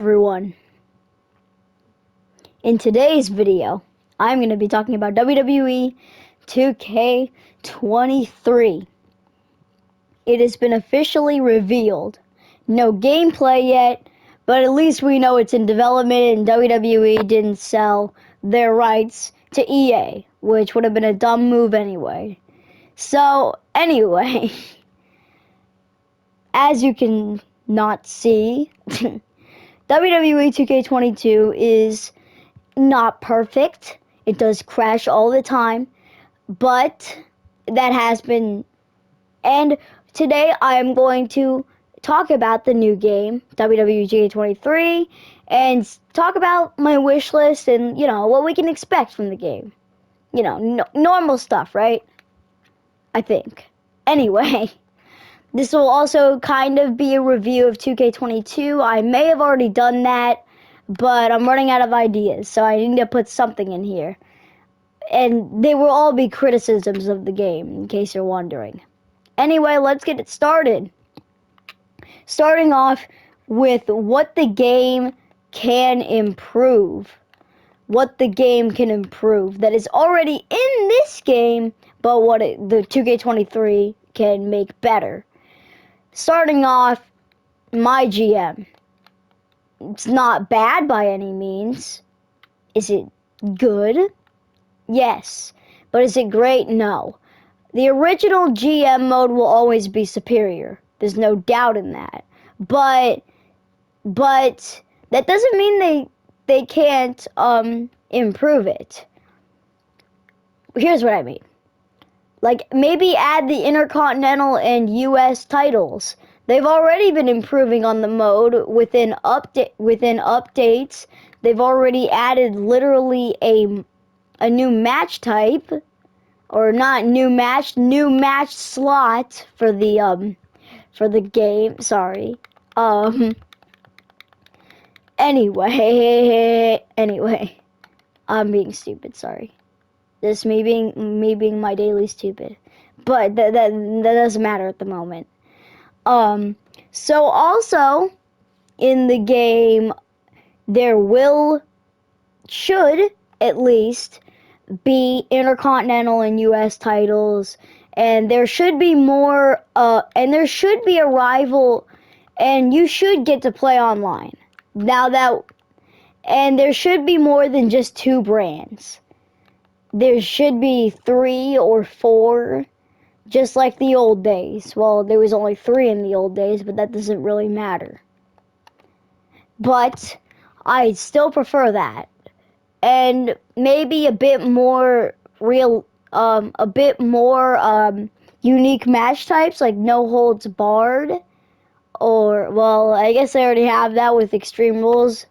Everyone. In today's video, I'm going to be talking about WWE 2K23. It has been officially revealed. No gameplay yet, but at least we know it's in development and WWE didn't sell their rights to EA, which would have been a dumb move anyway. So, anyway, as you can not see, WWE 2K22 is not perfect. It does crash all the time, but that has been. And today I am going to talk about the new game, WWE 2K23, and talk about my wish list and, what we can expect from the game. Normal stuff, right? I think. Anyway, this will also kind of be a review of 2K22. I may have already done that, but I'm running out of ideas, so I need to put something in here. And they will all be criticisms of the game, in case you're wondering. Anyway, let's get it started. Starting off with what the game can improve. What the game can improve that is already in this game, but what the 2K23 can make better. Starting off, my GM. It's not bad by any means. Is it good? Yes. But is it great? No. The original GM mode will always be superior. There's no doubt in that. But that doesn't mean they can't improve it. Here's what I mean. Like, maybe add the Intercontinental and US titles. They've already been improving on the mode within updates. They've already added literally a new match type, or not new match slot for the game. Sorry. Anyway, I'm being stupid. Sorry. This me being my daily stupid, but that doesn't matter at the moment. So also in the game, there should at least be Intercontinental and US titles, and there should be more, and there should be a rival, and you should get to play online. And there should be more than just 2 brands. There should be 3 or 4, just like the old days. Well, there was only 3 in the old days, but that doesn't really matter. But I still prefer that. And maybe a bit more unique match types, like no holds barred. Or, well, I guess I already have that with Extreme Rules,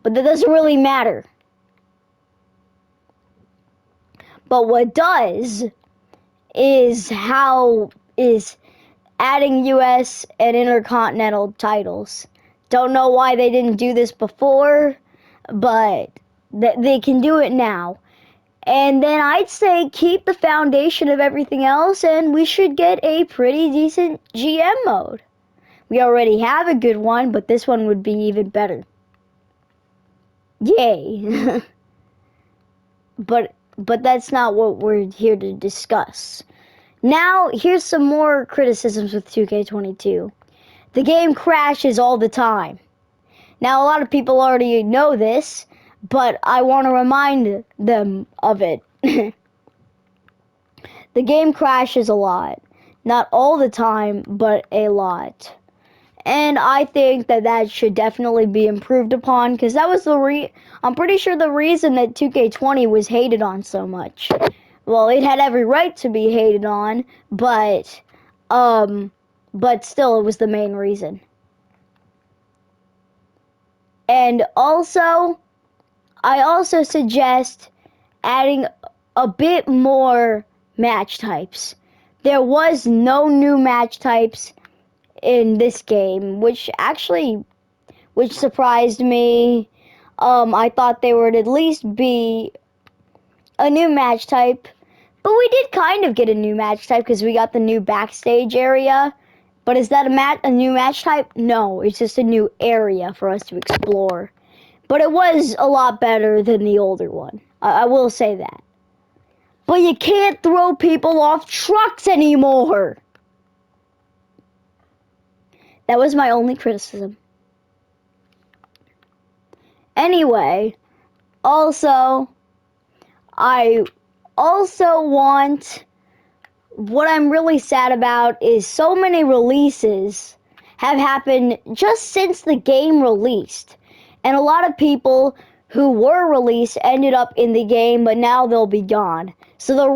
but that doesn't really matter. But what does is adding US and Intercontinental titles. Don't know why they didn't do this before, but they can do it now. And then I'd say keep the foundation of everything else, and we should get a pretty decent GM mode. We already have a good one, but this one would be even better. Yay. But that's not what we're here to discuss. Now, here's some more criticisms with 2K22. The game crashes all the time. Now, a lot of people already know this, but I want to remind them of it. The game crashes a lot. Not all the time, but a lot. And I think that should definitely be improved upon, because that was I'm pretty sure the reason that 2K20 was hated on so much. Well, it had every right to be hated on, but still it was the main reason. And also, I also suggest adding a bit more match types. There was no new match types in this game, which surprised me. I thought there would at least be a new match type, but we did kind of get a new match type because we got the new backstage area, But is that a new match type? No, it's just a new area for us to explore. But it was a lot better than the older one. I will say that. But you can't throw people off trucks anymore. That was my only criticism. Anyway, also, I also want... What I'm really sad about is so many releases have happened just since the game released. And a lot of people who were released ended up in the game, but now they'll be gone. So the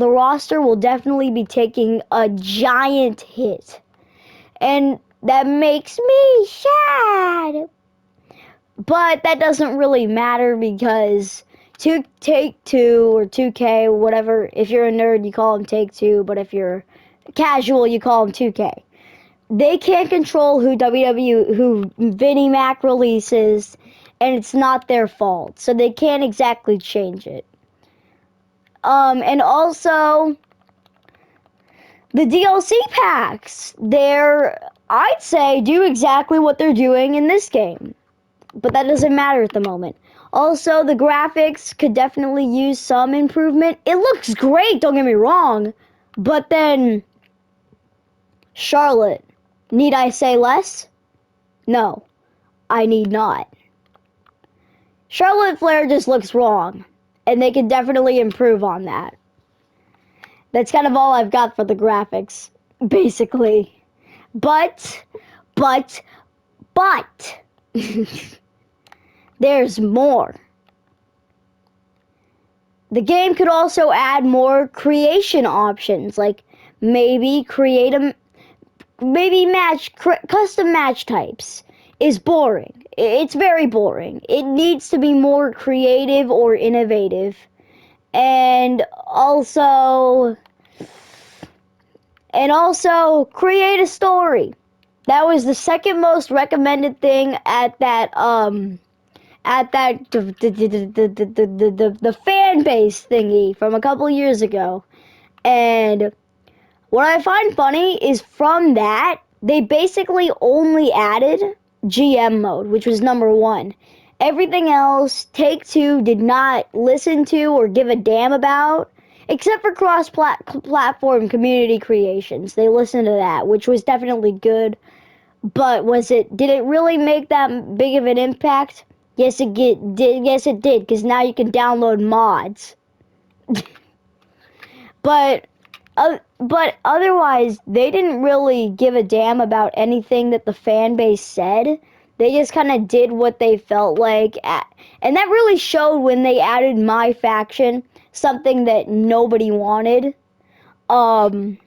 roster will definitely be taking a giant hit. And that makes me sad. But that doesn't really matter because Take-Two or 2K, whatever, if you're a nerd, you call them Take-Two, but if you're casual, you call them 2K. They can't control who Vinnie Mac releases, and it's not their fault, so they can't exactly change it. And also, the DLC packs, I'd say, do exactly what they're doing in this game. But that doesn't matter at the moment. Also, the graphics could definitely use some improvement. It looks great, don't get me wrong. But then, Charlotte, need I say less? No, I need not. Charlotte Flair just looks wrong. And they could definitely improve on that. That's kind of all I've got for the graphics, basically. But... There's more. The game could also add more creation options, like maybe custom match types is boring. It's very boring. It needs to be more creative or innovative. And also create a story. That was the second most recommended thing at that the Fanbase thingy from a couple years ago. And what I find funny is from that, they basically only added GM mode, which was number 1. Everything else, Take-Two did not listen to or give a damn about, except for cross-platform community creations. They listened to that, which was definitely good. But did it really make that big of an impact? Yes, it did. Yes, it did, because now you can download mods. But otherwise, they didn't really give a damn about anything that the fan base said. They just kind of did what they felt like. And that really showed when they added My Faction, something that nobody wanted. But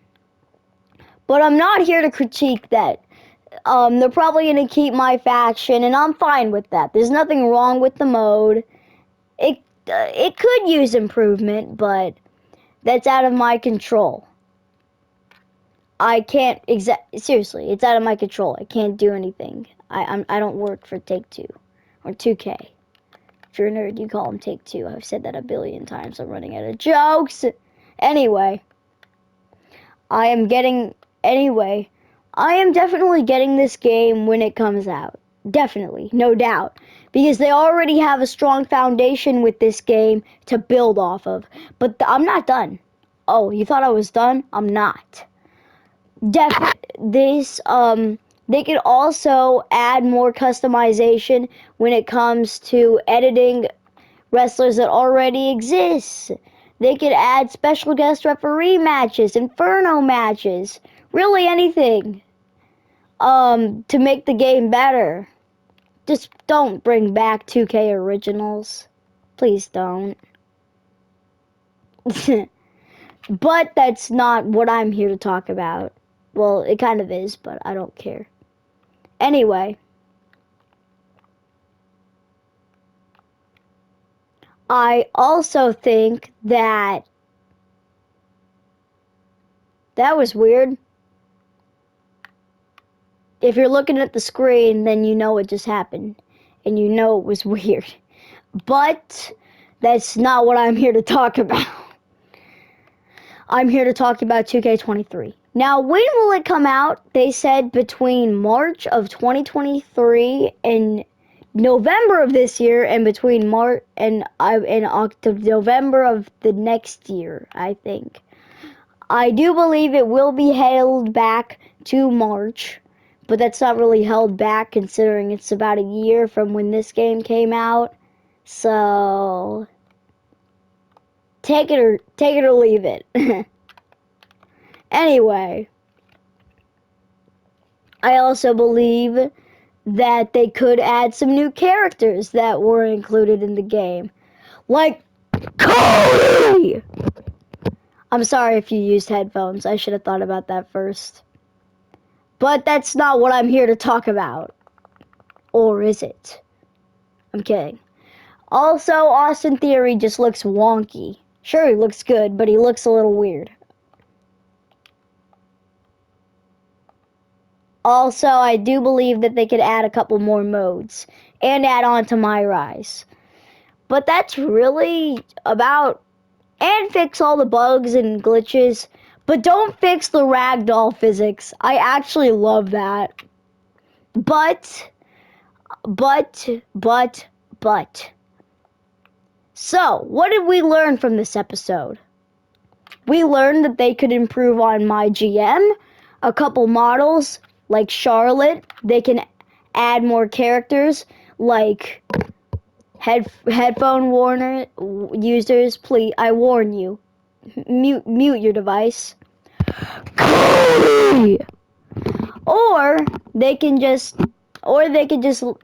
I'm not here to critique that. They're probably going to keep My Faction, and I'm fine with that. There's nothing wrong with the mode. It could use improvement, but that's out of my control. I can't seriously, it's out of my control. I can't do anything. I don't work for Take-Two or 2K. If you're a nerd, you call them Take-Two. I've said that a billion times. I'm running out of jokes. Anyway, I am definitely getting this game when it comes out. Definitely, no doubt. Because they already have a strong foundation with this game to build off of. But I'm not done. Oh, you thought I was done? I'm not. They could also add more customization when it comes to editing wrestlers that already exist. They could add special guest referee matches, Inferno matches, really anything to make the game better. Just don't bring back 2K originals. Please don't. But that's not what I'm here to talk about. Well, it kind of is, but I don't care. Anyway, I also think that was weird. If you're looking at the screen, then you know it just happened. And you know it was weird. But that's not what I'm here to talk about. I'm here to talk about 2K23. Now, when will it come out? They said between March of 2023 and November of this year, and between March and November of the next year, I think. I do believe it will be held back to March, but that's not really held back considering it's about a year from when this game came out. So take it or leave it. Anyway, I also believe that they could add some new characters that were included in the game. Like Cody! I'm sorry if you used headphones. I should have thought about that first. But that's not what I'm here to talk about. Or is it? I'm kidding. Also, Austin Theory just looks wonky. Sure, he looks good, but he looks a little weird. Also, I do believe that they could add a couple more modes and add on to My Rise. But that's really about, and fix all the bugs and glitches, but don't fix the ragdoll physics. I actually love that. But. So, what did we learn from this episode? We learned that they could improve on My GM, a couple models, like Charlotte. They can add more characters, like headphone warner users. Please, I warn you, mute your device. Cody! Or they can just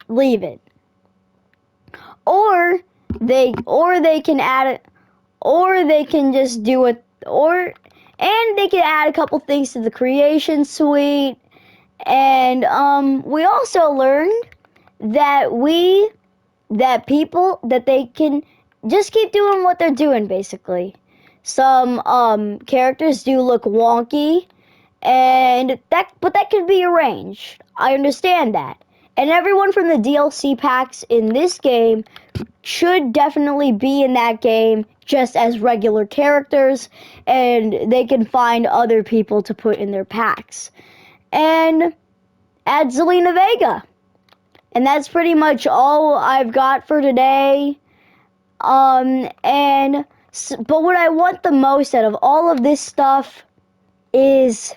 leave it. Or they can add it, or they can just do it, and they can add a couple things to the creation suite. And we also learned that they can just keep doing what they're doing, basically. Some characters do look wonky, but that could be arranged. I understand that. And everyone from the DLC packs in this game should definitely be in that game just as regular characters, and they can find other people to put in their packs. And add Zelina Vega. And that's pretty much all I've got for today. But what I want the most out of all of this stuff is